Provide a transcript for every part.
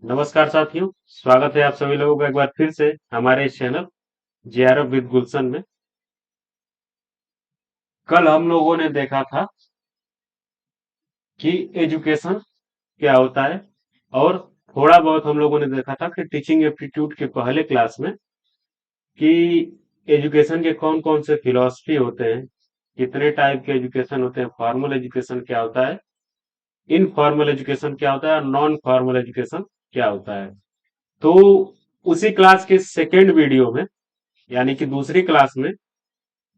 नमस्कार साथियों, स्वागत है आप सभी लोगों का एक बार फिर से हमारे इस चैनल जेआरएफ विद गुलशन में। कल हम लोगों ने देखा था कि एजुकेशन क्या होता है, और थोड़ा बहुत हम लोगों ने देखा था कि टीचिंग एप्टीट्यूड के पहले क्लास में कि एजुकेशन के कौन कौन से फिलॉसफी होते हैं, कितने टाइप के एजुकेशन होते हैं, फॉर्मल एजुकेशन क्या होता है, इनफॉर्मल एजुकेशन क्या होता है और नॉन फॉर्मल एजुकेशन क्या होता है। तो उसी क्लास के सेकेंड वीडियो में, यानी कि दूसरी क्लास में,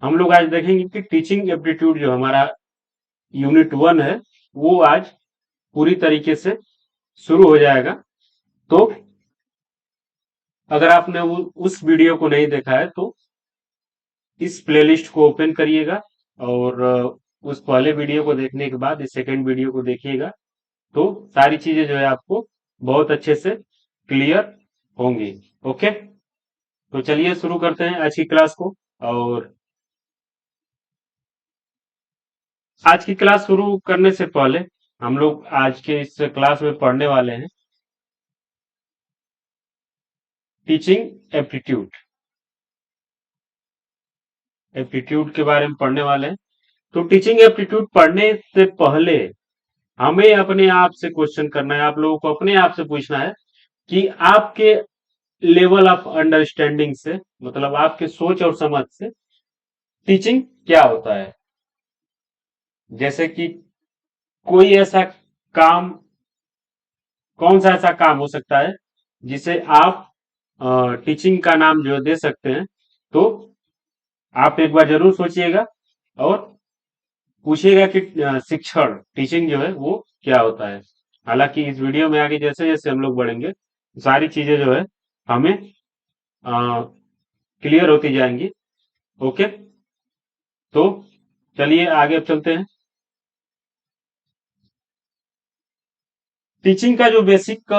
हम लोग आज देखेंगे कि टीचिंग एप्टीट्यूड जो हमारा यूनिट 1 है वो आज पूरी तरीके से शुरू हो जाएगा। तो अगर आपने उस वीडियो को नहीं देखा है तो इस प्लेलिस्ट को ओपन करिएगा और उस पहले वीडियो को देखने के बाद इस सेकेंड वीडियो को देखिएगा, तो सारी चीजें जो है आपको बहुत अच्छे से क्लियर होंगी। ओके, तो चलिए शुरू करते हैं आज की क्लास को। और आज की क्लास शुरू करने से पहले हम लोग आज के इस क्लास में पढ़ने वाले हैं टीचिंग एप्टीट्यूड। एप्टीट्यूड के बारे में पढ़ने वाले हैं। तो टीचिंग एप्टीट्यूड पढ़ने से पहले हमें अपने आप से क्वेश्चन करना है, आप लोगों को अपने आप से पूछना है कि आपके लेवल ऑफ अंडरस्टैंडिंग से, मतलब आपके सोच और समझ से टीचिंग क्या होता है। जैसे कि कोई ऐसा काम, कौन सा ऐसा काम हो सकता है जिसे आप टीचिंग का नाम जो दे सकते हैं। तो आप एक बार जरूर सोचिएगा और पूछिएगा कि शिक्षण, टीचिंग जो है वो क्या होता है। हालांकि इस वीडियो में आगे जैसे जैसे हम लोग बढ़ेंगे सारी चीजें जो है हमें क्लियर होती जाएंगी। ओके, तो चलिए आगे अब चलते हैं। टीचिंग का जो बेसिक,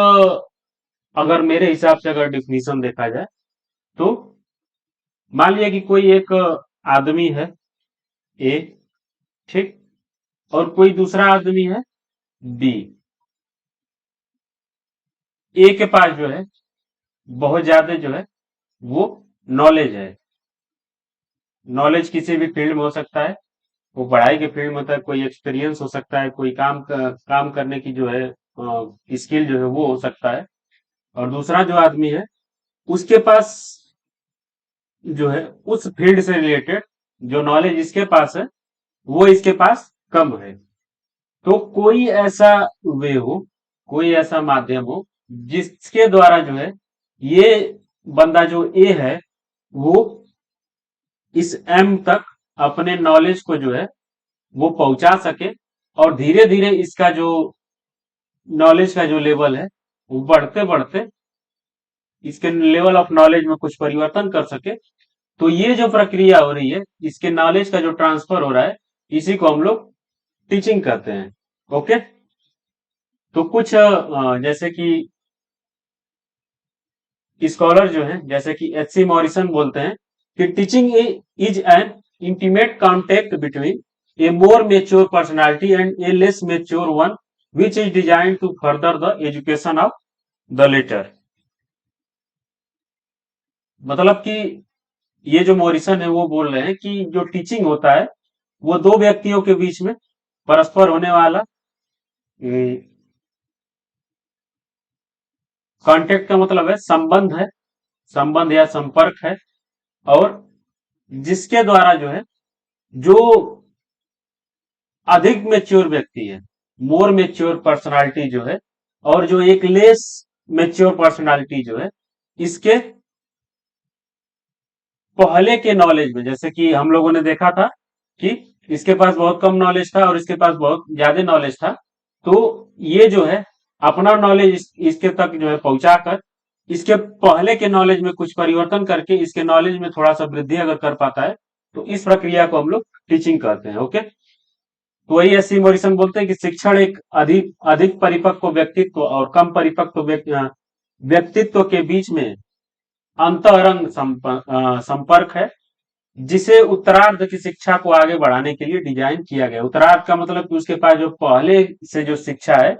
अगर मेरे हिसाब से अगर डिफिनीशन देखा जाए तो मान लिया कि कोई एक आदमी है ए, ठीक, और कोई दूसरा आदमी है बी। ए के पास जो है बहुत ज्यादा जो है वो नॉलेज है। नॉलेज किसी भी फील्ड में हो सकता है, वो पढ़ाई के फील्ड में होता है, कोई एक्सपीरियंस हो सकता है, कोई काम करने की जो है स्किल जो है वो हो सकता है। और दूसरा जो आदमी है उसके पास जो है उस फील्ड से रिलेटेड जो नॉलेज इसके पास है वो इसके पास कम है। तो कोई ऐसा वे हो, कोई ऐसा माध्यम हो जिसके द्वारा जो है ये बंदा जो ए है वो इस एम तक अपने नॉलेज को जो है वो पहुंचा सके, और धीरे धीरे इसका जो नॉलेज का जो लेवल है वो बढ़ते बढ़ते इसके लेवल ऑफ नॉलेज में कुछ परिवर्तन कर सके। तो ये जो प्रक्रिया हो रही है, इसके नॉलेज का जो ट्रांसफर हो रहा है, इसी को हम लोग टीचिंग कहते हैं। ओके, तो कुछ जैसे कि स्कॉलर जो है, जैसे कि एच सी मॉरिसन बोलते हैं कि teaching is an intimate contact between a more mature personality and a less mature one which is design to further the education of the latter. मतलब कि ये जो मॉरिसन है वो बोल रहे हैं कि जो टीचिंग होता है वो दो व्यक्तियों के बीच में परस्पर होने वाला कांटेक्ट का मतलब है संबंध है, संबंध या संपर्क है। और जिसके द्वारा जो है जो अधिक मेच्योर व्यक्ति है, मोर मेच्योर पर्सनालिटी जो है, और जो एक लेस मेच्योर पर्सनालिटी जो है, इसके पहले के नॉलेज में, जैसे कि हम लोगों ने देखा था कि इसके पास बहुत कम नॉलेज था और इसके पास बहुत ज्यादा नॉलेज था। तो ये जो है अपना नॉलेज इसके तक जो है पहुंचाकर इसके पहले के नॉलेज में कुछ परिवर्तन करके इसके नॉलेज में थोड़ा सा वृद्धि अगर कर पाता है तो इस प्रक्रिया को हम लोग टीचिंग कहते हैं। ओके, तो वही एस सी मॉरिसन बोलते हैं कि शिक्षण एक अधिक अधिक परिपक्व व्यक्तित्व और कम परिपक्व व्यक्तित्व के बीच में अंतरंग संपर्क है, जिसे उत्तरार्ध की शिक्षा को आगे बढ़ाने के लिए डिजाइन किया गया। उत्तरार्ध का मतलब कि उसके पास जो पहले से जो शिक्षा है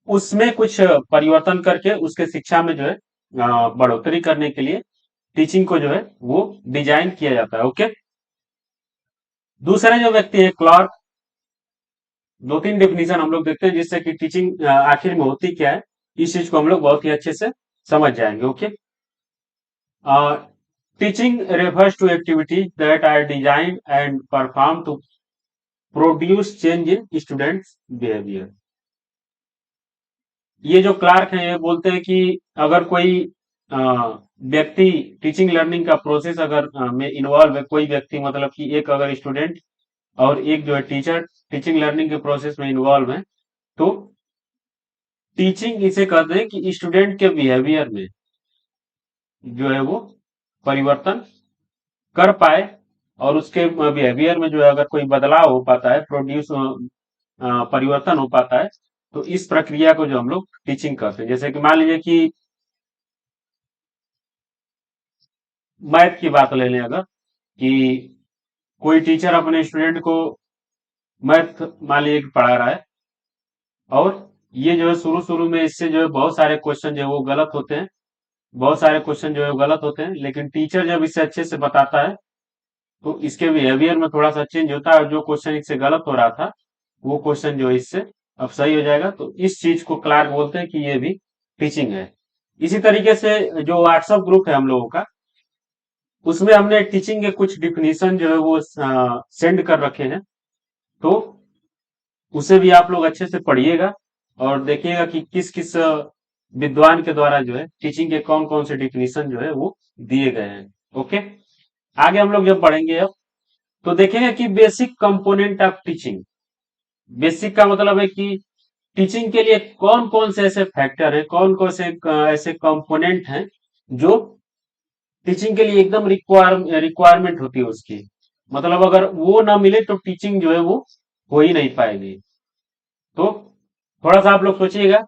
उसमें कुछ परिवर्तन करके उसके शिक्षा में जो है बढ़ोतरी करने के लिए टीचिंग को जो है वो डिजाइन किया जाता है। ओके। दूसरे जो व्यक्ति है क्लार्क, दो तीन डेफिनेशन हम लोग देखते हैं जिससे कि टीचिंग आखिर में होती क्या है, इस चीज को हम लोग बहुत ही अच्छे से समझ जाएंगे। Okay. Teaching refers to activities that are designed and performed to produce change in students behavior। ये जो क्लार्क हैं ये बोलते हैं कि अगर कोई अ, व्यक्ति टीचिंग लर्निंग का प्रोसेस अगर में इन्वॉल्व है, कोई व्यक्ति मतलब कि एक अगर स्टूडेंट और एक जो है टीचर टीचिंग लर्निंग के प्रोसेस में इन्वॉल्व है, तो टीचिंग इसे कहते हैं कि स्टूडेंट के बिहेवियर में जो है वो परिवर्तन कर पाए और उसके बिहेवियर में जो है अगर कोई बदलाव हो पाता है, प्रोड्यूस परिवर्तन हो पाता है, तो इस प्रक्रिया को जो हम लोग टीचिंग करते हैं। जैसे कि मान लीजिए कि मैथ की बात ले लें अगर, कि कोई टीचर अपने स्टूडेंट को मैथ मान लीजिए कि पढ़ा रहा है और ये जो है शुरू शुरू में इससे जो है बहुत सारे क्वेश्चन जो है वो गलत होते हैं, बहुत सारे क्वेश्चन जो है वो गलत होते हैं, लेकिन टीचर जब इसे अच्छे से बताता है तो इसके बिहेवियर में थोड़ा सा चेंज होता है और जो क्वेश्चन इससे गलत हो रहा था वो क्वेश्चन जो है इससे अब सही हो जाएगा। तो इस चीज को क्लार्क बोलते हैं कि ये भी टीचिंग है। इसी तरीके से जो व्हाट्सएप ग्रुप है हम लोगों का, उसमें हमने टीचिंग के कुछ डिफिनीशन जो है वो सेंड कर रखे हैं, तो उसे भी आप लोग अच्छे से पढ़िएगा और देखिएगा कि किस किस विद्वान के द्वारा जो है टीचिंग के कौन कौन से डिफिनीशन जो है वो दिए गए हैं। ओके। आगे हम लोग जब पढ़ेंगे अब, तो देखेंगे कि basic component of teaching. Basic का मतलब है कि टीचिंग के लिए कौन कौन से ऐसे फैक्टर हैं, कौन कौन से ऐसे कंपोनेंट हैं जो टीचिंग के लिए एकदम रिक्वायरमेंट होती है उसकी, मतलब अगर वो ना मिले तो टीचिंग जो है वो हो ही नहीं पाएगी। तो थोड़ा सा आप लोग सोचिएगा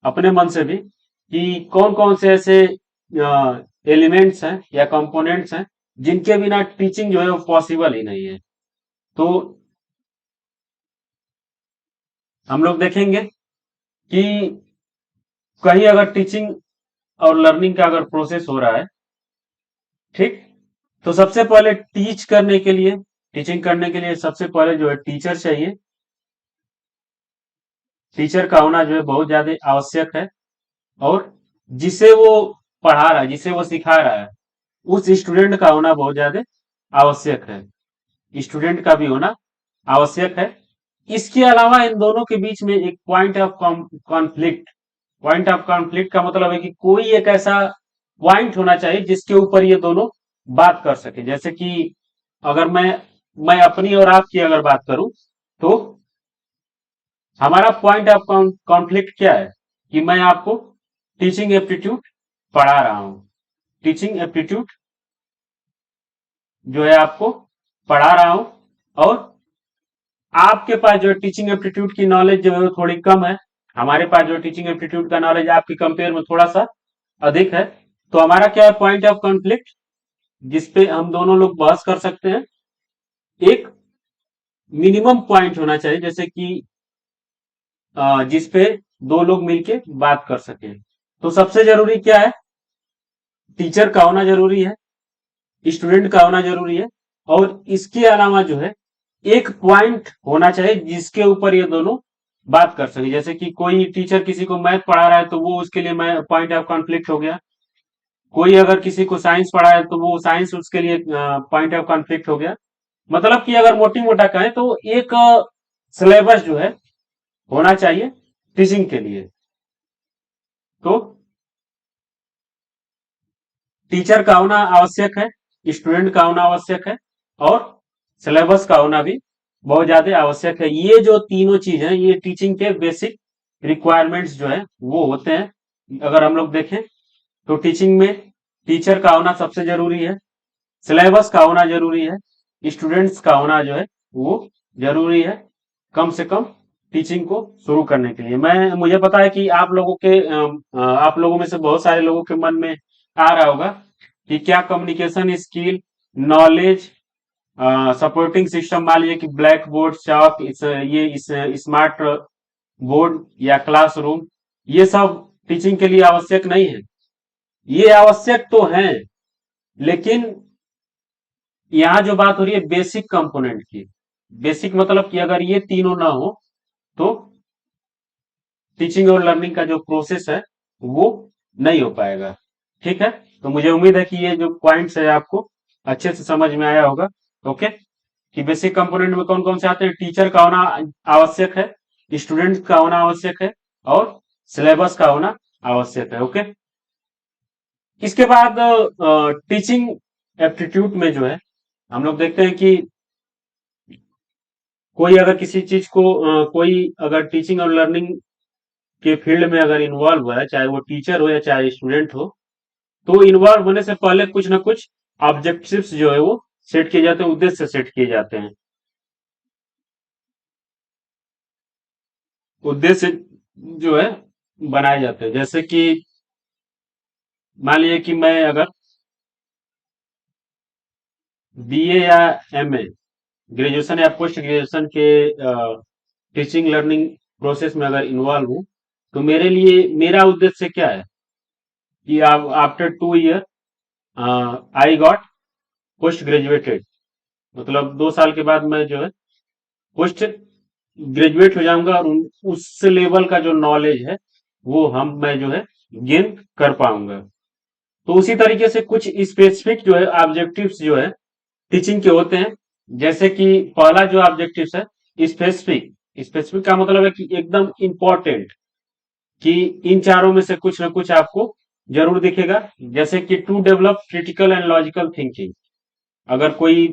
अपने मन से भी कि कौन कौन से ऐसे एलिमेंट्स हैं या कंपोनेंट्स हैं जिनके बिना टीचिंग जो है वो पॉसिबल ही नहीं है। तो हम लोग देखेंगे कि कहीं अगर टीचिंग और लर्निंग का अगर प्रोसेस हो रहा है, ठीक, तो सबसे पहले टीच करने के लिए, टीचिंग करने के लिए सबसे पहले जो है टीचर चाहिए। टीचर का होना जो है बहुत ज्यादा आवश्यक है और जिसे वो पढ़ा रहा है, जिसे वो सिखा रहा है, उस स्टूडेंट का होना बहुत ज्यादा आवश्यक है। स्टूडेंट का भी होना आवश्यक है। इसके अलावा इन दोनों के बीच में एक point of conflict, point of conflict का मतलब है कि कोई एक ऐसा पॉइंट होना चाहिए जिसके ऊपर ये दोनों बात कर सके। जैसे कि अगर मैं अपनी और आपकी अगर बात करूं, तो हमारा पॉइंट ऑफ कॉन्फ्लिक्ट क्या है कि मैं आपको टीचिंग एप्टीट्यूड पढ़ा रहा हूं, टीचिंग एप्टीट्यूड जो है आपको पढ़ा रहा हूं और आपके पास जो है टीचिंग एप्टीट्यूड की नॉलेज जो है वो थोड़ी कम है, हमारे पास जो टीचिंग एप्टीट्यूड का नॉलेज आपके कंपेयर में थोड़ा सा अधिक है। तो हमारा क्या है पॉइंट ऑफ कॉन्फ्लिक्ट, जिसपे हम दोनों लोग बहस कर सकते हैं। एक मिनिमम पॉइंट होना चाहिए जैसे कि जिसपे दो लोग मिलके बात कर सके। तो सबसे जरूरी क्या है, टीचर का होना जरूरी है, स्टूडेंट का होना जरूरी है और इसके अलावा जो है एक पॉइंट होना चाहिए जिसके ऊपर ये दोनों बात कर सके। जैसे कि कोई टीचर किसी को मैथ पढ़ा रहा है तो वो उसके लिए पॉइंट ऑफ कॉन्फ्लिक्ट हो गया, कोई अगर किसी को साइंस पढ़ा है तो वो साइंस उसके लिए पॉइंट ऑफ कॉन्फ्लिक्ट हो गया। मतलब कि अगर मोटी मोटा कहें तो एक सिलेबस जो है होना चाहिए टीचिंग के लिए। तो टीचर का होना आवश्यक है, स्टूडेंट का होना आवश्यक है और सिलेबस का होना भी बहुत ज्यादा आवश्यक है। ये जो तीनों चीज है ये टीचिंग के बेसिक रिक्वायरमेंट्स जो है वो होते हैं। अगर हम लोग देखें तो टीचिंग में टीचर का होना सबसे जरूरी है, सिलेबस का होना जरूरी है, स्टूडेंट्स का होना जो है वो जरूरी है, कम से कम टीचिंग को शुरू करने के लिए। मैं मुझे पता है कि आप लोगों में से बहुत सारे लोगों के मन में आ रहा होगा कि क्या communication skill, knowledge, supporting system, मान लीजिए कि ब्लैक बोर्ड, चॉक, इस स्मार्ट बोर्ड या क्लासरूम, ये सब टीचिंग के लिए आवश्यक नहीं है। ये आवश्यक तो है, लेकिन यहाँ जो बात हो रही है बेसिक कंपोनेंट की। बेसिक मतलब कि अगर ये तीनों ना हो तो टीचिंग और लर्निंग का जो प्रोसेस है वो नहीं हो पाएगा। ठीक है, तो मुझे उम्मीद है कि ये जो पॉइंट्स है आपको अच्छे से समझ में आया होगा। ओके, कि बेसिक कंपोनेंट में कौन कौन से आते हैं। टीचर का होना आवश्यक है, स्टूडेंट का होना आवश्यक है, और सिलेबस का होना आवश्यक है। ओके, इसके बाद टीचिंग एप्टीट्यूड में जो है हम लोग देखते हैं कि कोई अगर किसी चीज को कोई अगर टीचिंग और लर्निंग के फील्ड में अगर इन्वॉल्व हुआ है, चाहे वो टीचर हो या चाहे स्टूडेंट हो, तो इन्वॉल्व होने से पहले कुछ ना कुछ ऑब्जेक्टिव्स जो है वो सेट किए जाते हैं, उद्देश्य सेट किए जाते हैं। उद्देश्य जो है बनाए जाते हैं। जैसे कि मान लीजिए कि मैं अगर बीए या एमए, ग्रेजुएशन या पोस्ट ग्रेजुएशन के टीचिंग लर्निंग प्रोसेस में अगर इन्वॉल्व हूं, तो मेरे लिए मेरा उद्देश्य क्या है कि after 2 year I got post graduated, मतलब 2 साल के बाद मैं जो है पोस्ट ग्रेजुएट हो जाऊंगा, और उस लेवल का जो नॉलेज है वो मैं जो है गेन कर पाऊंगा। तो उसी तरीके से कुछ स्पेसिफिक जो है ऑब्जेक्टिव्स जो है टीचिंग के होते हैं। जैसे कि पहला जो ऑब्जेक्टिव्स है स्पेसिफिक। स्पेसिफिक का मतलब है कि एकदम इंपॉर्टेंट, कि इन चारों में से कुछ ना कुछ आपको जरूर दिखेगा। जैसे कि to develop critical and logical thinking. अगर कोई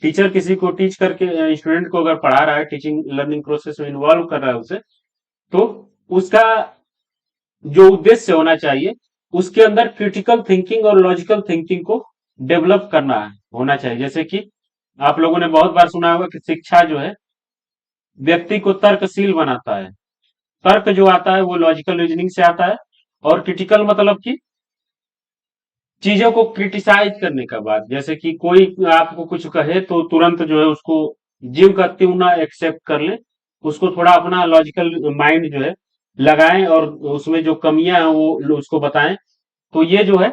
टीचर किसी को टीच करके स्टूडेंट को अगर पढ़ा रहा है, टीचिंग लर्निंग प्रोसेस में इन्वॉल्व कर रहा है उसे, तो उसका जो उद्देश्य होना चाहिए उसके अंदर क्रिटिकल थिंकिंग और लॉजिकल थिंकिंग को डेवलप करना है, होना चाहिए। जैसे कि आप लोगों ने बहुत बार सुना होगा कि शिक्षा जो है व्यक्ति को तर्कशील बनाता है। तर्क जो आता है वो लॉजिकल रीजनिंग से आता है, और क्रिटिकल मतलब कि चीजों को क्रिटिसाइज करने का बाद, जैसे कि कोई आपको कुछ कहे तो तुरंत जो है उसको जीव का त्यों ना एक्सेप्ट कर ले, उसको थोड़ा अपना लॉजिकल माइंड जो है लगाएं, और उसमें जो कमियां हैं वो उसको बताएं। तो ये जो है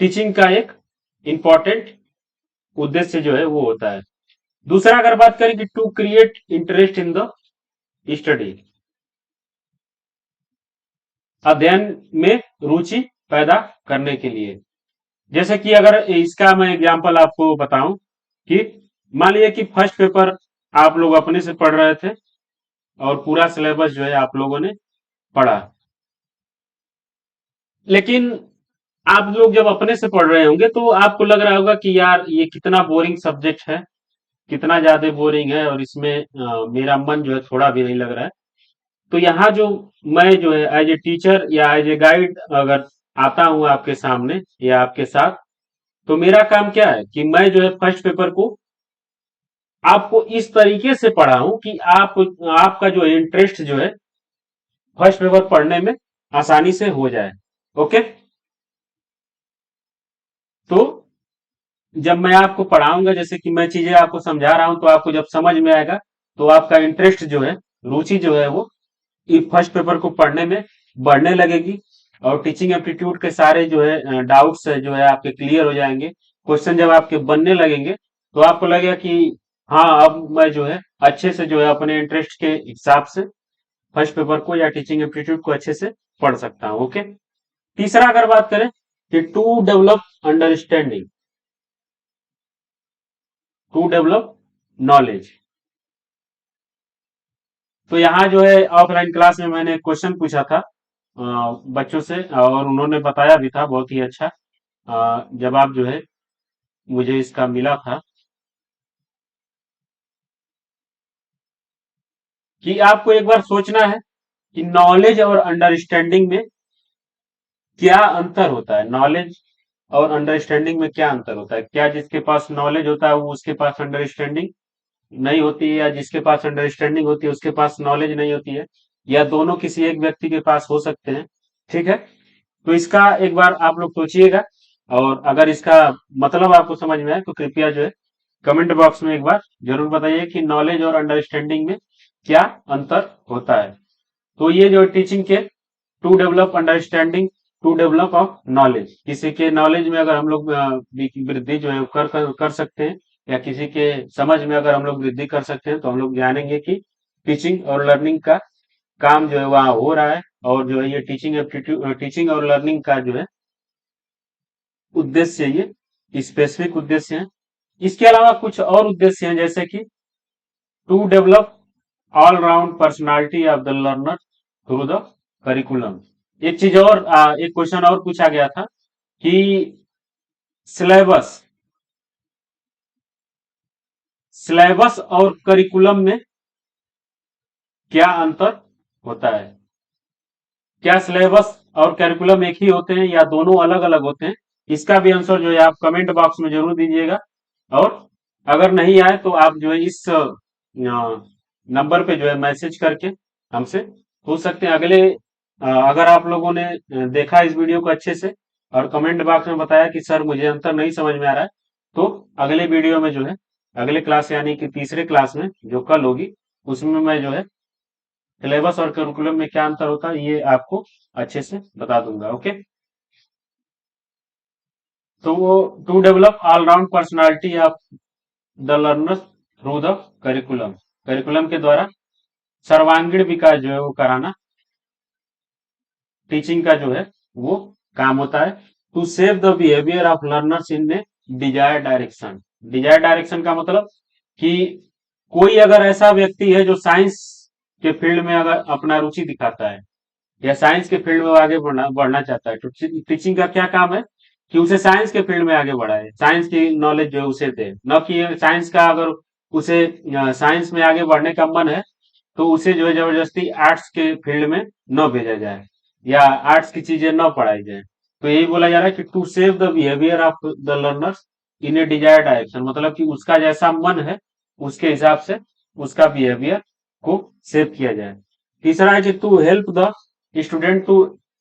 टीचिंग का एक इम्पॉर्टेंट उद्देश्य जो है वो होता है। दूसरा अगर बात करें कि to create interest in the study, अध्ययन में रुचि पैदा करने के लिए। जैसे कि अगर इसका मैं एग्जांपल आपको बताऊं कि मान लीजिए कि फर्स्ट पेपर आप लोग अपने से पढ़ रहे थे, और पूरा सिलेबस जो है आप लोगों ने पढ़ा, लेकिन आप लोग जब अपने से पढ़ रहे होंगे तो आपको लग रहा होगा कि यार ये कितना बोरिंग सब्जेक्ट है, कितना ज्यादा बोरिंग है, और इसमें मेरा मन जो है थोड़ा भी नहीं लग रहा है। तो यहाँ जो मैं जो है एज ए टीचर या एज ए गाइड अगर आता हूँ आपके सामने या आपके साथ, तो मेरा काम क्या है कि मैं जो है फर्स्ट पेपर को आपको इस तरीके से पढ़ाऊं कि आपका जो इंटरेस्ट जो है फर्स्ट पेपर पढ़ने में आसानी से हो जाए। ओके, तो जब मैं आपको पढ़ाऊंगा, जैसे कि मैं चीजें आपको समझा रहा हूं, तो आपको जब समझ में आएगा तो आपका इंटरेस्ट जो है, रुचि जो है वो फर्स्ट पेपर को पढ़ने में बढ़ने लगेगी, और टीचिंग एप्टीट्यूड के सारे जो है डाउट्स है जो है आपके क्लियर हो जाएंगे। क्वेश्चन जब आपके बनने लगेंगे तो आपको लगेगा कि हाँ, अब मैं जो है अच्छे से जो है अपने इंटरेस्ट के हिसाब से फर्स्ट पेपर को या टीचिंग एप्टीट्यूड को अच्छे से पढ़ सकता हूँ। ओके, तीसरा अगर बात करें कि टू डेवलप नॉलेज, तो यहाँ जो है ऑफलाइन क्लास में मैंने क्वेश्चन पूछा था बच्चों से, और उन्होंने बताया भी था बहुत ही अच्छा जवाब जो है मुझे इसका मिला था, कि आपको एक बार सोचना है कि नॉलेज और अंडरस्टैंडिंग में क्या अंतर होता है। नॉलेज और अंडरस्टैंडिंग में क्या अंतर होता है? क्या जिसके पास नॉलेज होता है वो उसके पास अंडरस्टैंडिंग नहीं होती है, या जिसके पास अंडरस्टैंडिंग होती है उसके पास नॉलेज नहीं होती है, या दोनों किसी एक व्यक्ति के पास हो सकते हैं? ठीक है, तो इसका एक बार आप लोग सोचिएगा, और अगर इसका मतलब आपको समझ में आए तो कृपया जो है कमेंट बॉक्स में एक बार जरूर बताइए कि नॉलेज और अंडरस्टैंडिंग में क्या अंतर होता है। तो ये जो टीचिंग के to develop understanding, to develop of knowledge, किसी के नॉलेज में अगर हम लोग वृद्धि जो है कर सकते हैं, या किसी के समझ में अगर हम लोग वृद्धि कर सकते हैं, तो हम लोग जानेंगे कि टीचिंग और लर्निंग का काम जो है वहाँ हो रहा है, और जो है ये टीचिंग और लर्निंग का जो है उद्देश्य, ये स्पेसिफिक उद्देश्य है। इसके अलावा कुछ और उद्देश्य हैं, जैसे कि to develop all round personality of the learner through the curriculum. एक चीज और, एक क्वेश्चन और पूछा गया था कि सिलेबस सिलेबस और करिकुलम में क्या अंतर होता है? क्या सिलेबस और करिकुलम एक ही होते हैं या दोनों अलग अलग होते हैं? इसका भी आंसर जो है आप कमेंट बॉक्स में जरूर दीजिएगा, और अगर नहीं आए तो आप जो है इस नंबर पे जो है मैसेज करके हमसे पूछ सकते हैं। अगर आप लोगों ने देखा इस वीडियो को अच्छे से और कमेंट बॉक्स में बताया कि सर मुझे अंतर नहीं समझ में आ रहा है, तो अगले वीडियो में जो है, अगले क्लास यानी कि तीसरे क्लास में जो कल होगी, उसमें मैं जो है सिलेबस और करिकुलम में क्या अंतर होता है ये आपको अच्छे से बता दूंगा। ओके, तो वो to develop all round personality of the learner through the curriculum, curriculum के द्वारा सर्वांगीण विकास जो है वो कराना टीचिंग का जो है वो काम होता है। To save the behaviour of learners in a desire direction. Desire direction का मतलब कि कोई अगर ऐसा व्यक्ति है जो साइंस के फील्ड में अगर अपना रुचि दिखाता है, या साइंस के फील्ड में आगे बढ़ना चाहता है, तो टीचिंग का क्या काम है कि उसे साइंस के फील्ड में आगे बढ़ाए, साइंस की नॉलेज जो है उसे दे। न कि साइंस का अगर उसे साइंस में आगे बढ़ने का मन है, तो उसे जो है जबरदस्ती आर्ट्स के फील्ड में न भेजा जाए, या आर्ट्स की चीजें न पढ़ाई जाए। तो यही बोला जा रहा है कि to save the behaviour of the learners in a desire direction, मतलब कि उसका जैसा मन है उसके हिसाब से उसका बिहेवियर को सेव किया जाए। तीसरा है कि to help the student to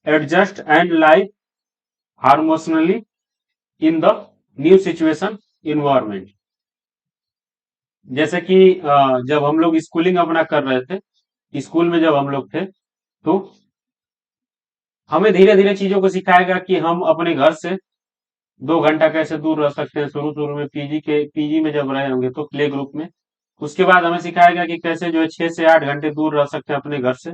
adjust and live harmoniously in the new situation environment. जैसे कि जब हम लोग स्कूलिंग अपना कर रहे थे, स्कूल में जब हम लोग थे, तो हमें धीरे धीरे चीजों को सिखाएगा कि हम अपने घर से 2 घंटा कैसे दूर रह सकते हैं। शुरू शुरू में पीजी में जब रहे होंगे तो प्ले ग्रुप में, उसके बाद हमें सिखाएगा कि कैसे जो है 6 से 8 घंटे दूर रह सकते हैं अपने घर से।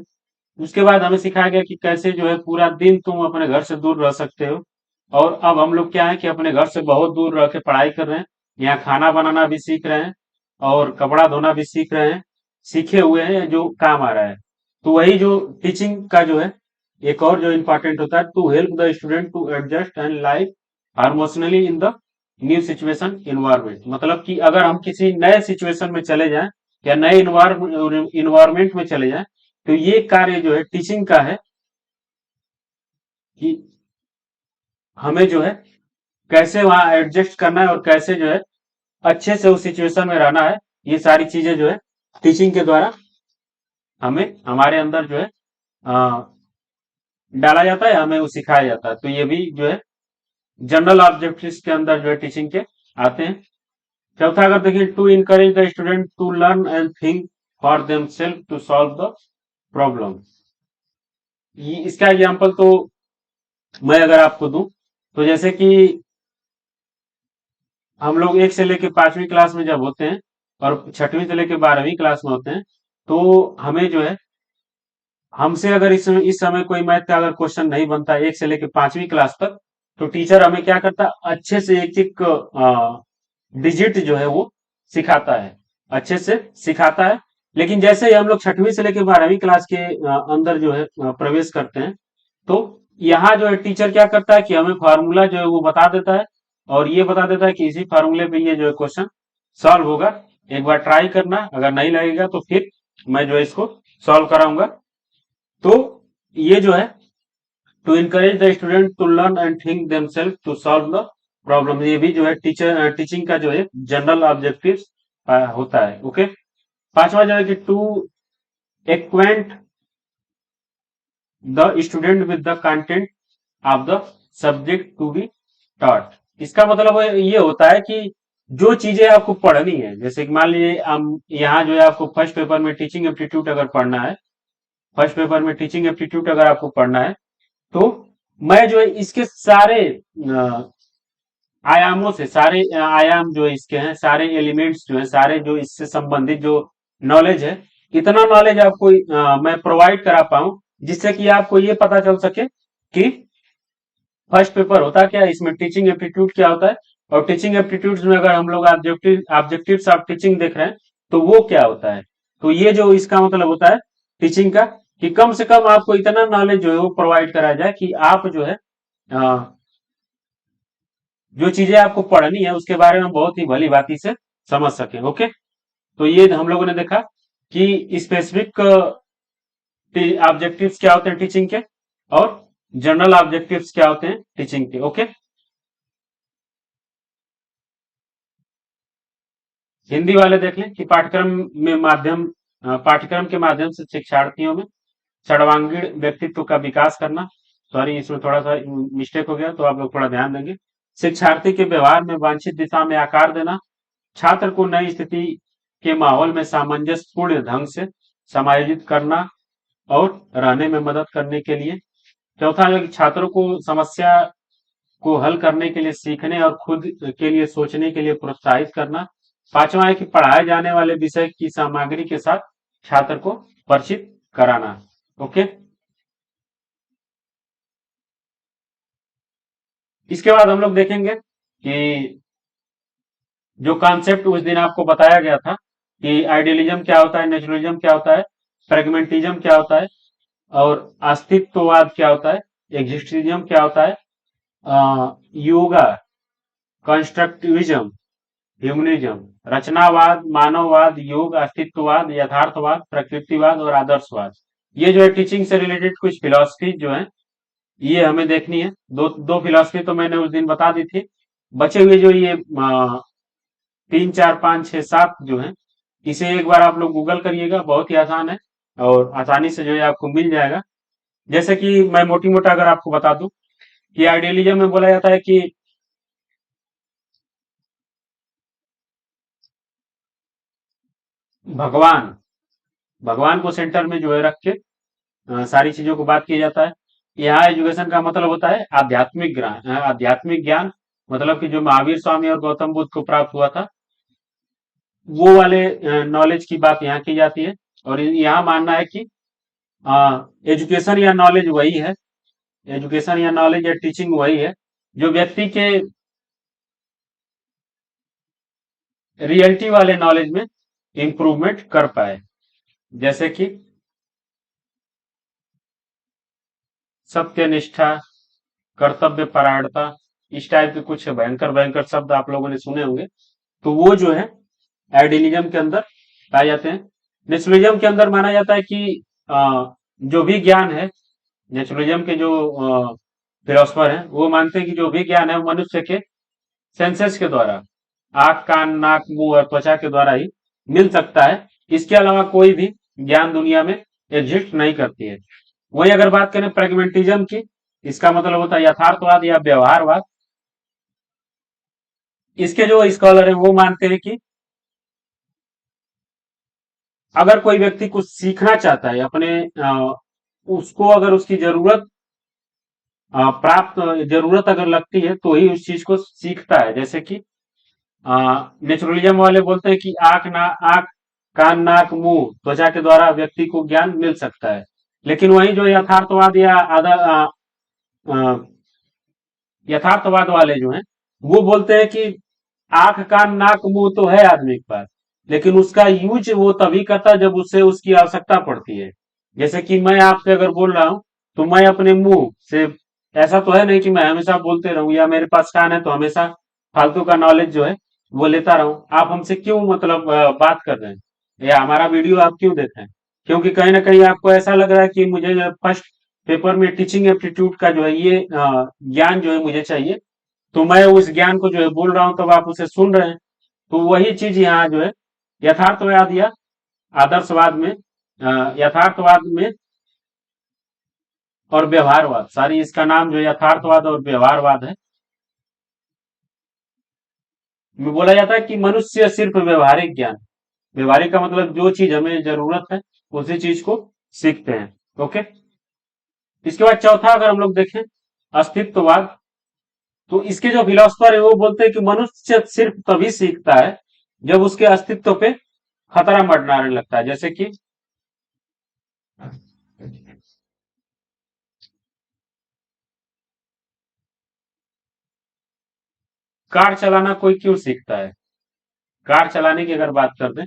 उसके बाद हमें सिखाया गया कि कैसे जो है पूरा दिन तुम अपने घर से दूर रह सकते हो। और अब हम लोग क्या है कि अपने घर से बहुत दूर रह के पढ़ाई कर रहे हैं, यहाँ खाना बनाना भी सीख रहे हैं और कपड़ा धोना भी सीख रहे हैं, सीखे हुए हैं जो काम आ रहा है। तो वही जो टीचिंग का जो है एक और जो इम्पोर्टेंट होता है, to help the student to adjust and life harmoniously in the new situation environment. मतलब कि अगर हम किसी नए सिचुएशन में चले जाएं या नए इन्वायरमेंट में चले जाएं, तो ये कार्य जो है टीचिंग का है कि हमें जो है कैसे वहां एडजस्ट करना है और कैसे जो है अच्छे से उस सिचुएशन में रहना है। ये सारी चीजें जो है टीचिंग के द्वारा हमें हमारे अंदर जो है डाला जाता है, हमें वो सिखाया जाता है। तो ये भी जो है जनरल ऑब्जेक्टिव्स के अंदर जो है टीचिंग के आते हैं। चौथा अगर देखिए, to encourage the student to learn and think for themselves to solve the problem. इसका एग्जाम्पल तो मैं अगर आपको दूं, तो जैसे कि हम लोग 1 से लेकर 5वीं क्लास में जब होते हैं और 6वीं से लेकर 12वीं क्लास में होते हैं, तो हमें जो है हमसे अगर इस समय कोई मैथ का अगर क्वेश्चन नहीं बनता 1 से लेकर 5वीं क्लास तक, तो टीचर हमें क्या करता है, अच्छे से एक एक डिजिट जो है वो सिखाता है, अच्छे से सिखाता है। लेकिन जैसे ही हम लोग 6वीं से लेकर 12वीं क्लास के अंदर जो है प्रवेश करते हैं, तो यहाँ जो है टीचर क्या करता है कि हमें फार्मूला जो है वो बता देता है, और ये बता देता है कि इसी फार्मूले पे ये जो है क्वेश्चन सॉल्व होगा। एक बार ट्राई करना, अगर नहीं लगेगा तो फिर मैं जो है इसको सॉल्व कराऊंगा। तो ये जो है to encourage the student to learn and think themselves to solve the problem, ये भी जो है टीचिंग का जो है जनरल ऑब्जेक्टिव होता है। ओके, पांचवा जो है कि to acquaint the student with the content of the subject to be taught. इसका मतलब ये होता है कि जो चीजें आपको पढ़नी है, जैसे कि मान लीजिए हम यहाँ जो है आपको फर्स्ट पेपर में टीचिंग एप्टीट्यूड अगर पढ़ना है, फर्स्ट पेपर में टीचिंग एप्टीट्यूड अगर आपको पढ़ना है तो मैं जो है इसके सारे आयामों से, सारे आयाम जो इसके हैं, सारे एलिमेंट्स जो है, सारे जो इससे संबंधित जो नॉलेज है, इतना नॉलेज आपको मैं प्रोवाइड करा पाऊं जिससे कि आपको ये पता चल सके कि फर्स्ट पेपर होता क्या है, इसमें टीचिंग एप्टीट्यूड क्या होता है, और टीचिंग एप्टीट्यूड में अगर हम लोग ऑब्जेक्टिव्स ऑफ टीचिंग देख रहे हैं तो वो क्या होता है। तो ये जो इसका मतलब होता है टीचिंग का, कि कम से कम आपको इतना नॉलेज जो है वो प्रोवाइड कराया जाए कि आप जो है जो चीजें आपको पढ़नी है उसके बारे में बहुत ही भली भांति से समझ सके। ओके, तो ये हम लोगों ने देखा कि स्पेसिफिक ऑब्जेक्टिव्स क्या होते हैं टीचिंग के, और जनरल ऑब्जेक्टिव्स क्या होते हैं टीचिंग के। ओके, हिंदी वाले देख लें कि पाठ्यक्रम के माध्यम से शिक्षार्थियों में सर्वांगीण व्यक्तित्व का विकास करना। सॉरी, इसमें थोड़ा सा मिस्टेक हो गया, तो आप लोग थोड़ा ध्यान देंगे। शिक्षार्थी के व्यवहार में वांछित दिशा में आकार देना, छात्र को नई स्थिति के माहौल में सामंजस्यपूर्ण ढंग से समायोजित करना और रहने में मदद करने के लिए। चौथा है कि छात्रों को समस्या को हल करने के लिए सीखने और खुद के लिए सोचने के लिए प्रोत्साहित करना। पांचवा है कि पढ़ाए जाने वाले विषय की सामग्री के साथ छात्र को परिचित कराना। ओके, इसके बाद हम लोग देखेंगे कि जो कॉन्सेप्ट उस दिन आपको बताया गया था कि आइडियलिज्म क्या होता है, नेचुरलिज्म क्या होता है, प्रेगमेंटिज्म क्या होता है, और अस्तित्ववाद क्या होता है, एग्जिस्टिज्म क्या होता है, योगा, कंस्ट्रक्टिविज्म, ह्यूमनिज्म, रचनावाद, मानववाद, योग, अस्तित्ववाद, यथार्थवाद, प्रकृतिवाद और आदर्शवाद। ये जो है टीचिंग से रिलेटेड कुछ फिलॉसफी जो है ये हमें देखनी है। दो दो फिलॉसफी तो मैंने उस दिन बता दी थी। बचे हुए जो ये 3 4 5 6 7 जो है, इसे एक बार आप लोग गूगल करिएगा, बहुत ही आसान है और आसानी से जो है आपको मिल जाएगा। जैसे कि मैं मोटी मोटा अगर आपको बता दूं कि आइडियलिज्म में बोला जाता है कि भगवान भगवान को सेंटर में जो है रख के सारी चीजों को बात किया जाता है। यहाँ एजुकेशन का मतलब होता है आध्यात्मिक ज्ञान, मतलब कि जो महावीर स्वामी और गौतम बुद्ध को प्राप्त हुआ था वो वाले नॉलेज की बात यहाँ की जाती है। और यहाँ मानना है कि एजुकेशन या नॉलेज वही है, एजुकेशन या नॉलेज या टीचिंग वही है जो व्यक्ति के रियलिटी वाले नॉलेज में इंप्रूवमेंट कर पाए। जैसे कि सत्यनिष्ठा, कर्तव्य परायणता, इस टाइप के कुछ भयंकर भयंकर शब्द आप लोगों ने सुने होंगे, तो वो जो है आइडियलिज्म के अंदर पाए जाते हैं। नेचुरलिज्म के अंदर माना जाता है कि जो भी ज्ञान है, नेचुरलिज्म के जो फिलोसफर हैं वो मानते हैं कि जो भी ज्ञान है वो मनुष्य के सेंसेस के द्वारा, आंख, कान, नाक, मुंह और त्वचा के द्वारा ही मिल सकता है। इसके अलावा कोई भी ज्ञान दुनिया में एग्जिस्ट नहीं करती है। वही अगर बात करें प्रेगमेंटिज्म की, इसका मतलब होता है यथार्थवाद या व्यवहारवाद। इसके जो स्कॉलर हैं वो मानते हैं कि अगर कोई व्यक्ति कुछ सीखना चाहता है उसको अगर उसकी जरूरत अगर लगती है तो ही उस चीज को सीखता है। जैसे कि नेचुरलिज्म वाले बोलते हैं कि आंख, कान, नाक, मुंह, त्वचा के द्वारा व्यक्ति को ज्ञान मिल सकता है। लेकिन वही जो यथार्थवाद वाले जो हैं वो बोलते हैं कि आंख, कान, नाक, मुंह तो है आदमी के पास, लेकिन उसका यूज वो तभी करता है जब उससे उसकी आवश्यकता पड़ती है। जैसे कि मैं आपसे अगर बोल रहा हूं तो मैं अपने मुंह से, ऐसा तो है नहीं कि मैं हमेशा बोलते रहूं, या मेरे पास कान है तो हमेशा फालतू का नॉलेज जो है वो लेता रहूं। आप हमसे क्यों मतलब बात कर रहे हैं या हमारा वीडियो आप क्यों देख रहे हैं? क्योंकि कहीं ना कहीं आपको ऐसा लग रहा है कि मुझे फर्स्ट पेपर में टीचिंग एप्टीट्यूड का जो है ये ज्ञान जो है मुझे चाहिए, तो मैं उस ज्ञान को जो है बोल रहा हूं तब आप उसे सुन रहे हैं। तो वही चीज यहाँ जो है यथार्थवाद या आदर्शवाद में, यथार्थवाद में और व्यवहारवाद, सारी इसका नाम जो यथार्थवाद और व्यवहारवाद है, में बोला जाता है कि मनुष्य सिर्फ व्यवहारिक ज्ञान, व्यवहारिक का मतलब जो चीज हमें जरूरत है उसी चीज को सीखते हैं। ओके। इसके बाद चौथा अगर हम लोग देखें, अस्तित्ववाद। तो इसके जो फिलोसफर है वो बोलते हैं कि मनुष्य सिर्फ तभी सीखता है जब उसके अस्तित्व पे खतरा मंडराने लगता है। जैसे कि कार चलाना कोई क्यों सीखता है? कार चलाने की अगर बात कर दें,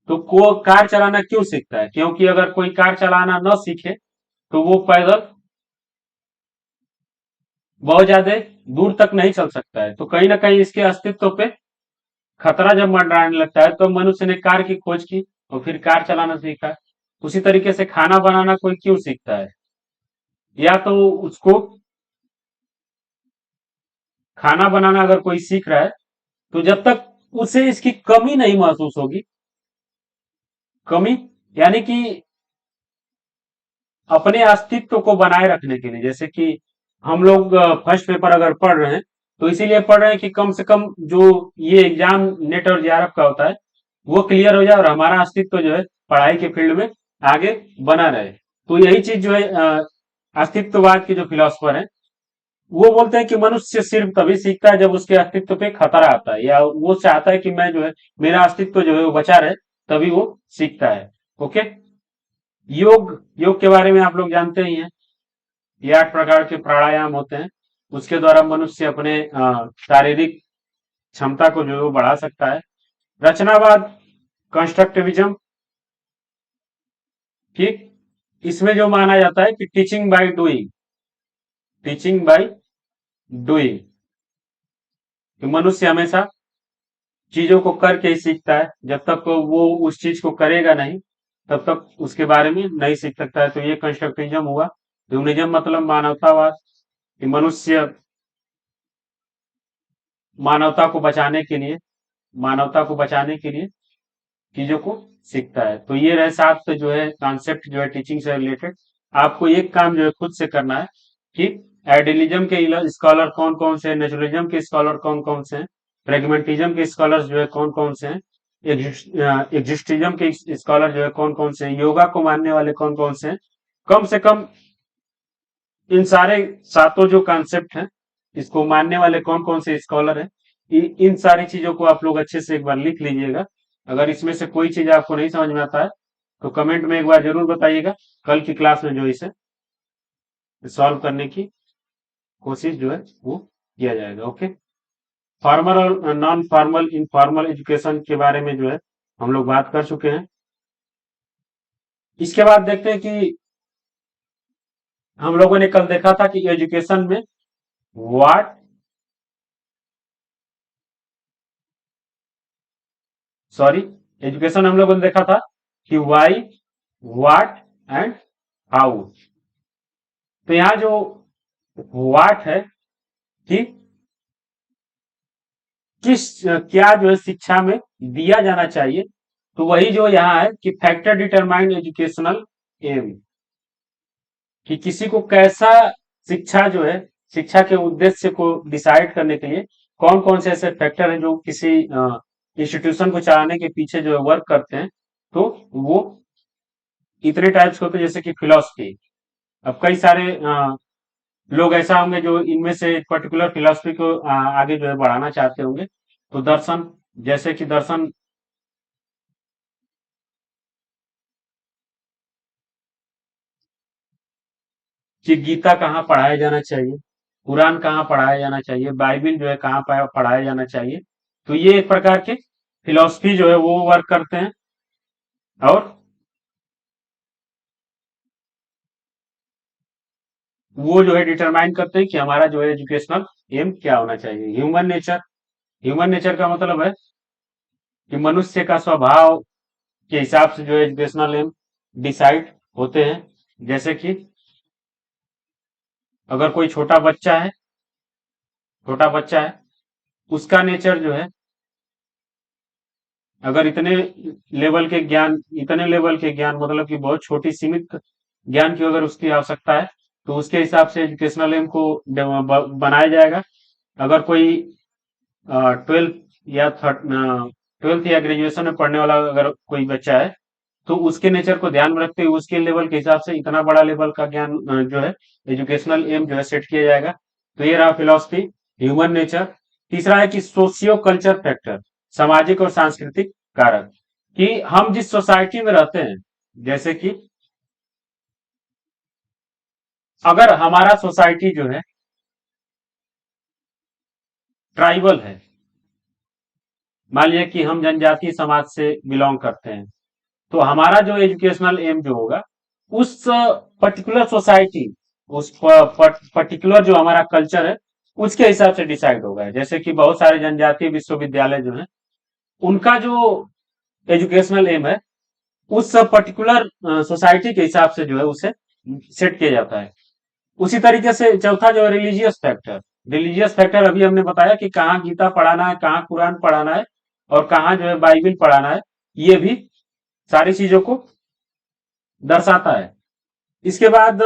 तो को कार चलाना क्यों सीखता है? क्योंकि अगर कोई कार चलाना न सीखे तो वो पैदल बहुत ज्यादा दूर तक नहीं चल सकता है। तो कहीं ना कहीं इसके अस्तित्व पे खतरा जब मंडराने लगता है तो मनुष्य ने कार की खोज की और फिर कार चलाना सीखा। उसी तरीके से खाना बनाना कोई क्यों सीखता है? या तो उसको खाना बनाना अगर कोई सीख रहा है तो जब तक उसे इसकी कमी नहीं महसूस होगी, कमी यानी कि अपने अस्तित्व को बनाए रखने के लिए, जैसे कि हम लोग फर्स्ट पेपर अगर पढ़ रहे हैं तो इसीलिए पढ़ रहे हैं कि कम से कम जो ये एग्जाम नेट और जेआरएफ का होता है वो क्लियर हो जाए और हमारा अस्तित्व जो है पढ़ाई के फील्ड में आगे बना रहे। तो यही चीज जो है अस्तित्ववाद के जो फिलोसफर है वो बोलते हैं कि मनुष्य सिर्फ तभी सीखता है जब उसके अस्तित्व पे खतरा आता है, या वो चाहता है कि मैं जो है मेरा अस्तित्व जो है वो बचा रहे, तभी वो सीखता है। ओके। योग, योग के बारे में आप लोग जानते ही हैं। ये 8 प्रकार के प्राणायाम होते हैं, उसके द्वारा मनुष्य अपने शारीरिक क्षमता को जो है वो बढ़ा सकता है। रचनावाद, कंस्ट्रक्टिविज्म, ठीक। इसमें जो माना जाता है कि teaching by doing, teaching by doing, कि मनुष्य हमेशा चीजों को करके ही सीखता है। जब तक वो उस चीज को करेगा नहीं तब तक उसके बारे में नहीं सीख सकता है। तो ये कंस्ट्रक्टिविज्म हुआ। ह्यूमनिज्म मतलब मानवतावाद, कि मनुष्य मानवता को बचाने के लिए, मानवता को बचाने के लिए चीजों को सीखता है। तो ये रहे 7 जो है कॉन्सेप्ट जो है टीचिंग से रिलेटेड। आपको एक काम जो है खुद से करना है कि आइडियलिज्म के स्कॉलर कौन कौन से हैं, नेचुरलिज्म के स्कॉलर कौन कौन से हैं, प्रेगमेंटिज्म के स्कॉलर्स जो है कौन कौन से हैं, एग्जिस्टिज्म के स्कॉलर जो है कौन कौन से हैं, योगा को मानने वाले कौन कौन से हैं। कम से कम इन सारे 7 जो कॉन्सेप्ट हैं इसको मानने वाले कौन कौन से स्कॉलर हैं, इन सारी चीजों को आप लोग अच्छे से एक बार लिख लीजिएगा। अगर इसमें से कोई चीज आपको नहीं समझ में आता है तो कमेंट में एक बार जरूर बताइएगा। कल की क्लास में जो इसे सॉल्व करने की कोशिश जो है वो किया जाएगा। ओके। फॉर्मल और नॉन फॉर्मल इनफॉर्मल एजुकेशन के बारे में जो है हम लोग बात कर चुके हैं। इसके बाद देखते हैं कि हम लोगों ने कल देखा था कि एजुकेशन में व्हाट, सॉरी, एजुकेशन हम लोगों ने देखा था कि वाई, व्हाट एंड हाउ। तो यहां जो व्हाट है कि किस क्या जो है शिक्षा में दिया जाना चाहिए, तो वही जो यहाँ है कि फैक्टर डिटरमाइन एजुकेशनल एम, कि किसी को कैसा शिक्षा जो है, शिक्षा के उद्देश्य को डिसाइड करने के लिए कौन कौन से ऐसे फैक्टर हैं जो किसी इंस्टीट्यूशन को चलाने के पीछे जो है वर्क करते हैं। तो वो इतने टाइप्स के होते हैं, जैसे कि फिलोसफी। अब कई सारे लोग ऐसा होंगे जो इनमें से एक पर्टिकुलर फिलोसफी को आगे जो है बढ़ाना चाहते होंगे। तो दर्शन, जैसे कि दर्शन, कि गीता कहाँ पढ़ाया जाना चाहिए, कुरान कहाँ पढ़ाया जाना चाहिए, बाइबिल जो है कहाँ पढ़ाया जाना चाहिए। तो ये एक प्रकार के फिलोसफी जो है वो वर्क करते हैं। और वो जो है डिटरमाइन करते हैं कि हमारा जो है एजुकेशनल एम क्या होना चाहिए। ह्यूमन नेचर, ह्यूमन नेचर का मतलब है कि मनुष्य का स्वभाव के हिसाब से जो है एजुकेशनल एम डिसाइड होते हैं। जैसे कि अगर कोई छोटा बच्चा है, उसका नेचर जो है, अगर इतने लेवल के ज्ञान मतलब कि बहुत छोटी सीमित ज्ञान की अगर उसकी आवश्यकता है तो उसके हिसाब से एजुकेशनल एम को बनाया जाएगा। अगर कोई 12th या 12th या ग्रेजुएशन में पढ़ने वाला अगर कोई बच्चा है तो उसके नेचर को ध्यान में रखते हुए उसके लेवल के हिसाब से इतना बड़ा लेवल का ज्ञान जो है एजुकेशनल एम जो है सेट किया जाएगा। तो ये रहा फिलोसफी, ह्यूमन नेचर। तीसरा है कि सोशियो कल्चर फैक्टर, सामाजिक और सांस्कृतिक कारक, कि हम जिस सोसाइटी में रहते हैं, जैसे कि अगर हमारा सोसाइटी जो है ट्राइबल है, मान लिया कि हम जनजातीय समाज से बिलोंग करते हैं, तो हमारा जो एजुकेशनल एम जो होगा उस पर्टिकुलर सोसाइटी, उस पर्टिकुलर जो हमारा कल्चर है उसके हिसाब से डिसाइड होगा। जैसे कि बहुत सारे जनजातीय विश्वविद्यालय जो है उनका जो एजुकेशनल एम है उस पर्टिकुलर सोसाइटी के हिसाब से जो है उसे सेट किया जाता है। उसी तरीके से चौथा जो है रिलीजियस फैक्टर, रिलीजियस फैक्टर अभी हमने बताया कि कहाँ गीता पढ़ाना है, कहाँ कुरान पढ़ाना है और कहाँ जो है बाइबिल पढ़ाना है, ये भी सारी चीजों को दर्शाता है। इसके बाद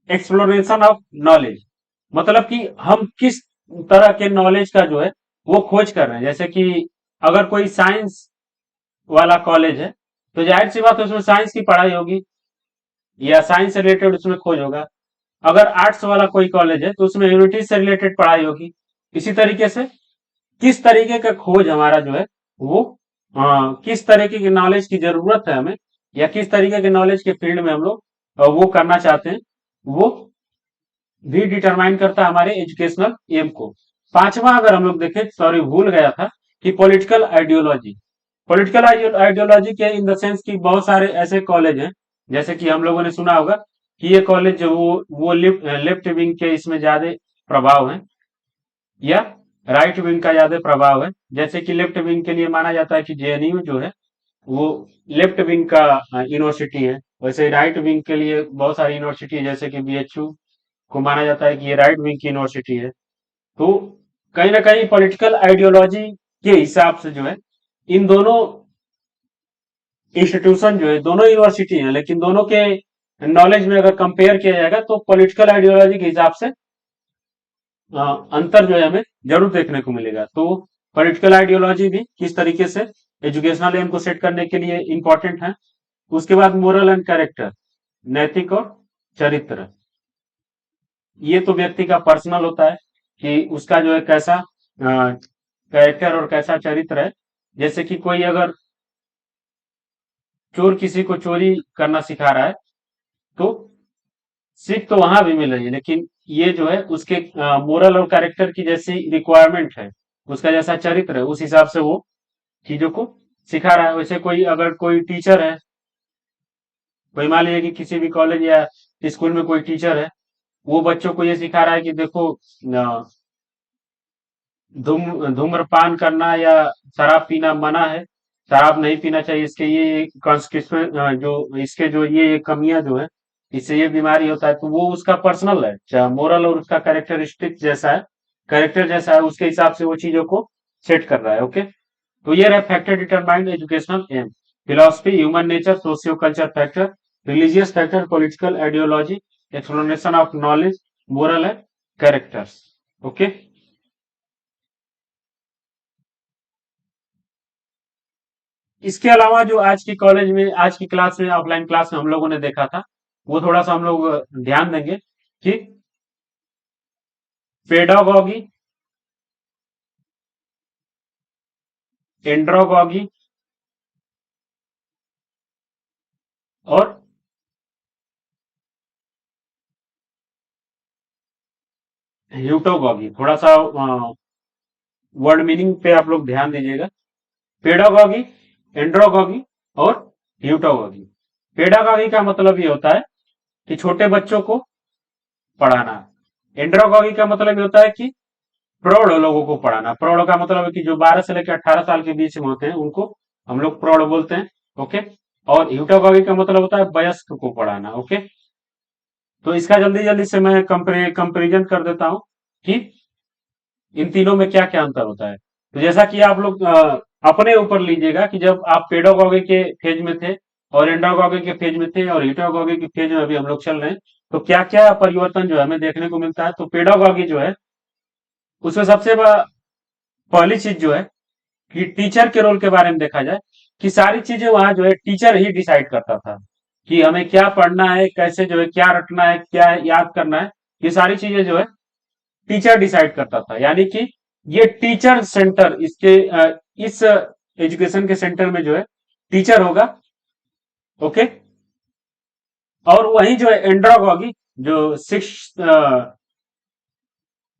एक्सप्लोरेशन ऑफ नॉलेज, मतलब कि हम किस तरह के नॉलेज का जो है वो खोज कर रहे हैं। जैसे कि अगर कोई साइंस वाला कॉलेज है तो जाहिर सी बात है उसमें साइंस की पढ़ाई होगी या साइंस से रिलेटेड उसमें खोज होगा। अगर आर्ट्स वाला कोई कॉलेज है तो उसमें ह्यूमैनिटीज से रिलेटेड पढ़ाई होगी। इसी तरीके से किस तरीके का खोज हमारा जो है वो किस तरीके की नॉलेज की जरूरत है हमें, या किस तरीके के नॉलेज के फील्ड में हम लोग वो करना चाहते हैं, वो भी डिटरमाइन करता है हमारे एजुकेशनल एम को। पांचवा अगर हम लोग देखें, सॉरी भूल गया था, कि पॉलिटिकल आइडियोलॉजी। पॉलिटिकल आइडियोलॉजी के इन द सेंस कि बहुत सारे ऐसे कॉलेज हैं, जैसे कि हम लोगों ने सुना होगा कि ये कॉलेज जो वो लेफ्ट विंग के इसमें ज्यादा प्रभाव है या राइट विंग का ज्यादा प्रभाव है। जैसे कि लेफ्ट विंग के लिए माना जाता है कि जेएनयू जो है वो लेफ्ट विंग का यूनिवर्सिटी है। वैसे राइट विंग के लिए बहुत सारी यूनिवर्सिटी है, जैसे कि बीएचयू को माना जाता है कि ये राइट विंग की यूनिवर्सिटी है। तो कहीं ना कहीं पॉलिटिकल आइडियोलॉजी के हिसाब से जो है इन दोनों इंस्टीट्यूशन जो है, दोनों यूनिवर्सिटी है, लेकिन दोनों के नॉलेज में अगर कंपेयर किया जाएगा तो पॉलिटिकल आइडियोलॉजी के हिसाब से अंतर जो है हमें जरूर देखने को मिलेगा। तो पॉलिटिकल आइडियोलॉजी भी किस तरीके से एजुकेशनल एम को सेट करने के लिए इंपॉर्टेंट है। उसके बाद मोरल एंड कैरेक्टर, नैतिक और चरित्र, ये तो व्यक्ति का पर्सनल होता है कि उसका जो है कैसा कैरेक्टर और कैसा चरित्र है। जैसे कि कोई अगर चोर किसी को चोरी करना सिखा रहा है तो सीख तो वहां भी मिल रही है, लेकिन ये जो है उसके मोरल और कैरेक्टर की जैसी रिक्वायरमेंट है, उसका जैसा चरित्र है उस हिसाब से वो चीजों को सिखा रहा है। वैसे कोई अगर कोई टीचर है, कोई मान लीजिए कि किसी भी कॉलेज या स्कूल में कोई टीचर है, वो बच्चों को ये सिखा रहा है कि देखो धूम्रपान करना या शराब पीना मना है, शराब नहीं पीना चाहिए, इसके ये कॉन्स्टिट्यूशन जो इसके जो ये कमियां जो है इससे ये बीमारी होता है। तो वो उसका पर्सनल है, चाहे मोरल और उसका कैरेक्टरिस्टिक जैसा है, कैरेक्टर जैसा है, उसके हिसाब से वो चीजों को सेट कर रहा है। ओके, तो ये रहे factor determine educational aim, philosophy, human nature, socio culture factor, religious factor, political ideology, explanation of knowledge, moral and characters. Okay, इसके अलावा जो आज की कॉलेज में, आज की क्लास में, ऑफलाइन क्लास में हम लोगों ने देखा था, वो थोड़ा सा हम लोग ध्यान देंगे कि पेडागॉगी, एंड्रोगॉगी और ह्यूटोगॉगी, थोड़ा सा वर्ड मीनिंग पे आप लोग ध्यान दीजिएगा। पेडागॉगी, एंड्रोगॉगी और ह्यूटोगॉगी। पेडागॉगी का मतलब ये होता है कि छोटे बच्चों को पढ़ाना। एंड्रोगॉगी का मतलब ये होता है कि प्रौढ़ लोगों को पढ़ाना। प्रौढ़ का मतलब है कि जो 12 से लेकर 18 साल के बीच में होते हैं उनको हम लोग प्रौढ़ बोलते हैं। ओके, और ह्यूटोगॉगी का मतलब होता है वयस्क को पढ़ाना। ओके, तो इसका जल्दी जल्दी से मैं कंपेरिजन कर देता हूं कि इन तीनों में क्या क्या अंतर होता है। तो जैसा कि आप लोग अपने ऊपर लीजिएगा कि जब आप पेडागॉगी के फेज में थे और एंडागॉगी के फेज में थे और ह्यूटागॉगी के फेज में अभी हम लोग चल रहे हैं, तो क्या क्या परिवर्तन जो है हमें देखने को मिलता है। तो पेडागॉगी जो है उसमें सबसे पहली चीज जो है कि टीचर के रोल के बारे में देखा जाए कि सारी चीजें वहां जो है टीचर ही डिसाइड करता था कि हमें क्या पढ़ना है, कैसे जो है क्या रटना है, क्या याद करना है। ये सारी चीजें जो है टीचर डिसाइड करता था। यानी कि ये टीचर सेंटर, इस एजुकेशन के सेंटर में जो है टीचर होगा। ओके। और वही जो है एंड्रोगॉगी, जो सिक्स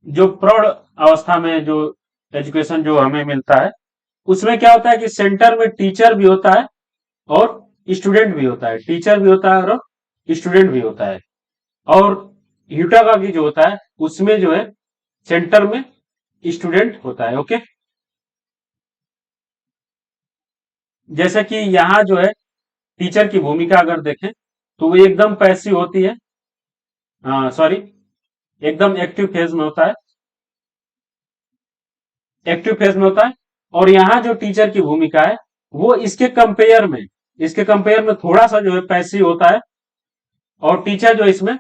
जो प्रौढ़ अवस्था में जो एजुकेशन जो हमें मिलता है, उसमें क्या होता है कि सेंटर में टीचर भी होता है और स्टूडेंट भी होता है। टीचर भी होता है और स्टूडेंट भी होता है। और ह्यूटागागी जो होता है उसमें जो है सेंटर में स्टूडेंट होता है। ओके। जैसे कि यहाँ जो है टीचर की भूमिका अगर देखें तो वो एकदम पैसिव होती है, सॉरी, एकदम एक्टिव फेज में होता है, एक्टिव फेज में होता है। और यहाँ जो टीचर की भूमिका है वो इसके कंपेयर में थोड़ा सा जो है पैसिव होता है। और टीचर जो इसमें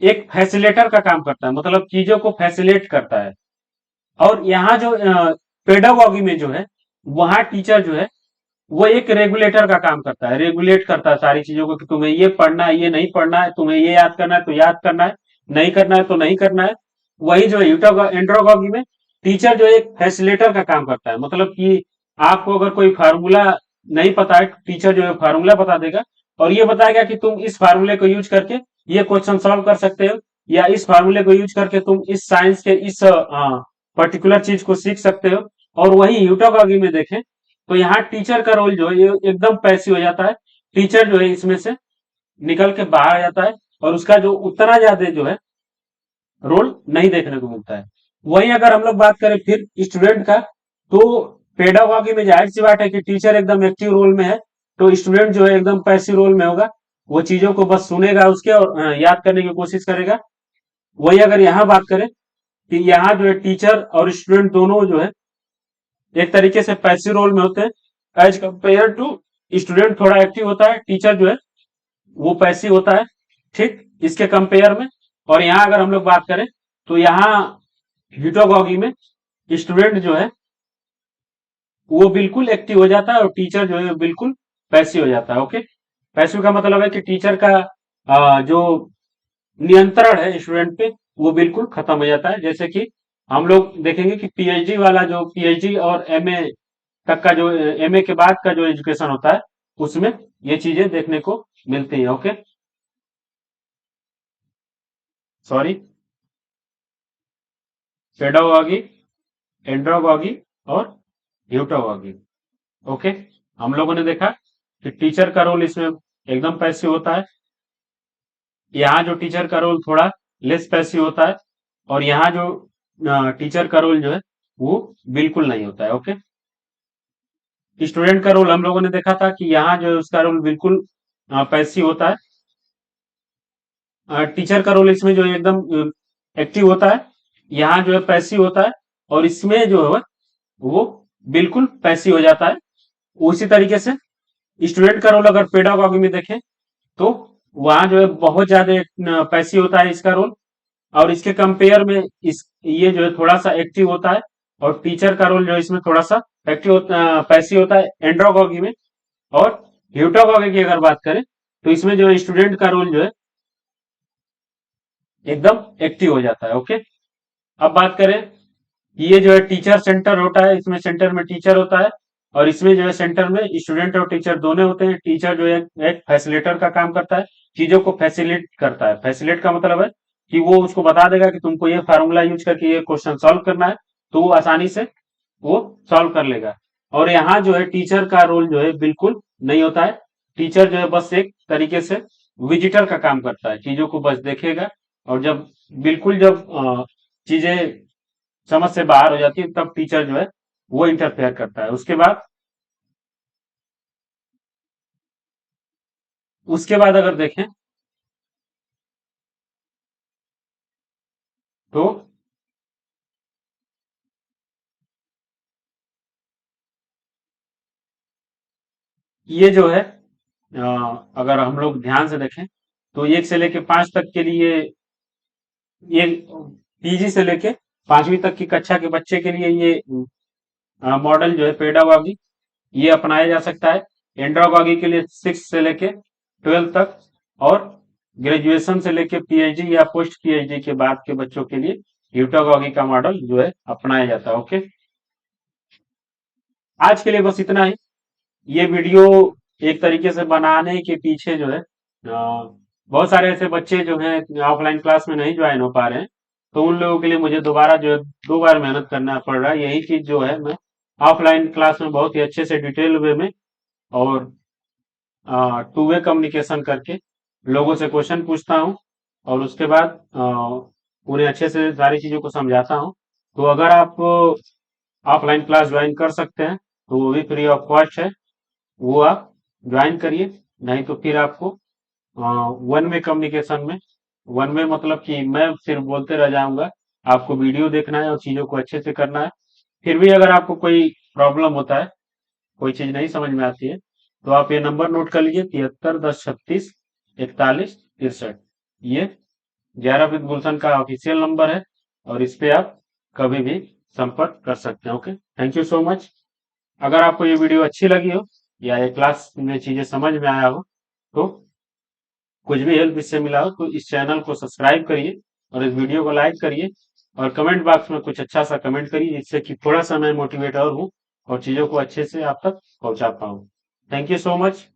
एक फैसिलेटर का काम करता है, मतलब चीजों को फैसिलेट करता है। और यहाँ जो पेडागॉगी में जो है वहां टीचर जो है वो एक रेगुलेटर का काम करता है, रेगुलेट करता है सारी चीजों को कि तुम्हें ये पढ़ना है, ये नहीं पढ़ना है, तुम्हें ये याद करना है तो याद करना है, नहीं करना है तो नहीं करना है। वही जो है एंड्रोगॉगी में टीचर जो एक फैसिलेटर का काम करता है, मतलब कि आपको अगर कोई फार्मूला नहीं पता है, टीचर जो है फार्मूला बता देगा और ये बताएगा कि तुम इस फार्मूले को यूज करके ये क्वेश्चन सॉल्व कर सकते हो, या इस फार्मूले को यूज करके तुम इस साइंस के इस पर्टिकुलर चीज को सीख सकते हो। और वही ह्यूटागॉगी में देखें तो यहाँ टीचर का रोल जो है ये एकदम पैसिव हो जाता है। टीचर जो है इसमें से निकल के बाहर आ जाता है और उसका जो उतना ज्यादा जो है रोल नहीं देखने को मिलता है। वहीं अगर हम लोग बात करें फिर स्टूडेंट का, तो पेडागॉगी में जाहिर सी बात है कि टीचर एकदम एक्टिव रोल में है, तो स्टूडेंट जो है एकदम पैसिव रोल में होगा। वो चीजों को बस सुनेगा उसके और याद करने की कोशिश करेगा। वही अगर यहाँ बात करें कि यहाँ जो है टीचर और स्टूडेंट दोनों जो है एक तरीके से पैसिव रोल में होते हैं एज कंपेयर टू स्टूडेंट थोड़ा एक्टिव होता है, टीचर जो है वो पैसिव होता है। ठीक, इसके कंपेयर में। और यहाँ अगर हम लोग बात करें तो यहाँ ह्यूटागॉगी में स्टूडेंट जो है वो बिल्कुल एक्टिव हो जाता है और टीचर जो है बिल्कुल पैसिव हो जाता है। ओके। पैसिव का मतलब है कि टीचर का जो नियंत्रण है स्टूडेंट पे वो बिल्कुल खत्म हो जाता है। जैसे कि हम लोग देखेंगे कि पीएचडी वाला जो पीएचडी और एमए तक का जो एमए के बाद का जो एजुकेशन होता है उसमें ये चीजें देखने को मिलती है। ओके। सॉरी, पेडागॉगी, एंड्रोगॉगी और ह्यूटागॉगी। ओके। हम लोगों ने देखा कि टीचर का रोल इसमें एकदम पैसिव होता है, यहाँ जो टीचर का रोल थोड़ा लेस पैसिव होता है, और यहाँ जो टीचर का रोल जो है वो बिल्कुल नहीं होता है। ओके। स्टूडेंट का रोल हम लोगों ने देखा था कि यहाँ जो है उसका रोल बिल्कुल पैसिव होता है। टीचर का रोल इसमें जो है एकदम एक्टिव होता है, यहाँ जो है पैसिव होता है, और इसमें जो है वो बिल्कुल पैसिव हो जाता है। उसी तरीके से स्टूडेंट का रोल अगर पेडागॉगी में देखें तो वहां जो है बहुत ज्यादा पैसिव होता है इसका रोल, और इसके कंपेयर में इस ये जो है थोड़ा सा एक्टिव होता है। और टीचर का रोल जो है इसमें थोड़ा सा पैसिव होता है एंड्रोगॉगी में। और ह्यूटागॉगी की अगर बात करें तो इसमें जो है स्टूडेंट का रोल जो है एकदम एक्टिव हो जाता है। ओके। अब बात करें, ये जो है टीचर सेंटर होता है, इसमें सेंटर में टीचर होता है और इसमें जो है सेंटर में स्टूडेंट और टीचर दोनों होते हैं। टीचर जो है एक फैसिलेटर का काम करता है, चीजों को फैसिलिट करता है। फैसिलिट का मतलब है कि वो उसको बता देगा कि तुमको ये फार्मूला यूज करके ये क्वेश्चन सॉल्व करना है, तो वो आसानी से वो सॉल्व कर लेगा। और यहाँ जो है टीचर का रोल जो है बिल्कुल नहीं होता है। टीचर जो है बस एक तरीके से विजिटर का काम करता है, चीजों को बस देखेगा। और जब चीजें समझ से बाहर हो जाती है तब टीचर जो है वो इंटरफेयर करता है। उसके बाद अगर देखें तो ये जो है अगर हम लोग ध्यान से देखें तो 1 से लेके 5 तक के लिए ये पीजी से लेके 5वीं तक की कक्षा के बच्चे के लिए ये मॉडल जो है पेडागॉगी ये अपनाया जा सकता है एंड्रोगॉगी के लिए 6 से लेके 12 तक, और ग्रेजुएशन से लेके पीएचडी या पोस्ट पीएचडी के बाद के बच्चों के लिए यूटागॉगी का मॉडल जो है अपनाया जाता है। ओके, आज के लिए बस इतना ही। ये वीडियो एक तरीके से बनाने के पीछे जो है बहुत सारे ऐसे बच्चे जो हैं ऑफलाइन क्लास में नहीं ज्वाइन हो पा रहे हैं, तो उन लोगों के लिए मुझे दोबारा जो है 2 बार मेहनत करना पड़ रहा है। यही चीज जो है मैं ऑफलाइन क्लास में बहुत ही अच्छे से डिटेल वे में और टू वे कम्युनिकेशन करके लोगों से क्वेश्चन पूछता हूँ, और उसके बाद उन्हें अच्छे से सारी चीजों को समझाता हूँ। तो अगर आप ऑफलाइन क्लास ज्वाइन कर सकते हैं तो वो भी फ्री ऑफ कॉस्ट है, वो आप ज्वाइन करिए। नहीं तो फिर आपको वन वे कम्युनिकेशन में, वन वे मतलब कि मैं सिर्फ बोलते रह जाऊंगा, आपको वीडियो देखना है और चीजों को अच्छे से करना है। फिर भी अगर आपको कोई प्रॉब्लम होता है, कोई चीज नहीं समझ में आती है, तो आप ये नंबर नोट कर लीजिए, 73 10 36 41 63। ये 11 गुलशन का ऑफिशियल नंबर है, और इस पे आप कभी भी संपर्क कर सकते हैं। Okay, thank you so much. अगर आपको ये वीडियो अच्छी लगी हो या ये क्लास में चीजें समझ में आया हो, तो कुछ भी हेल्प इससे मिला हो, तो इस चैनल को सब्सक्राइब करिए और इस वीडियो को लाइक करिए, और कमेंट बॉक्स में कुछ अच्छा सा कमेंट करिए, जिससे कि थोड़ा सा मैं मोटिवेट और हूँ और चीजों को अच्छे से आप तक पहुंचा पाऊँ। Thank you so much.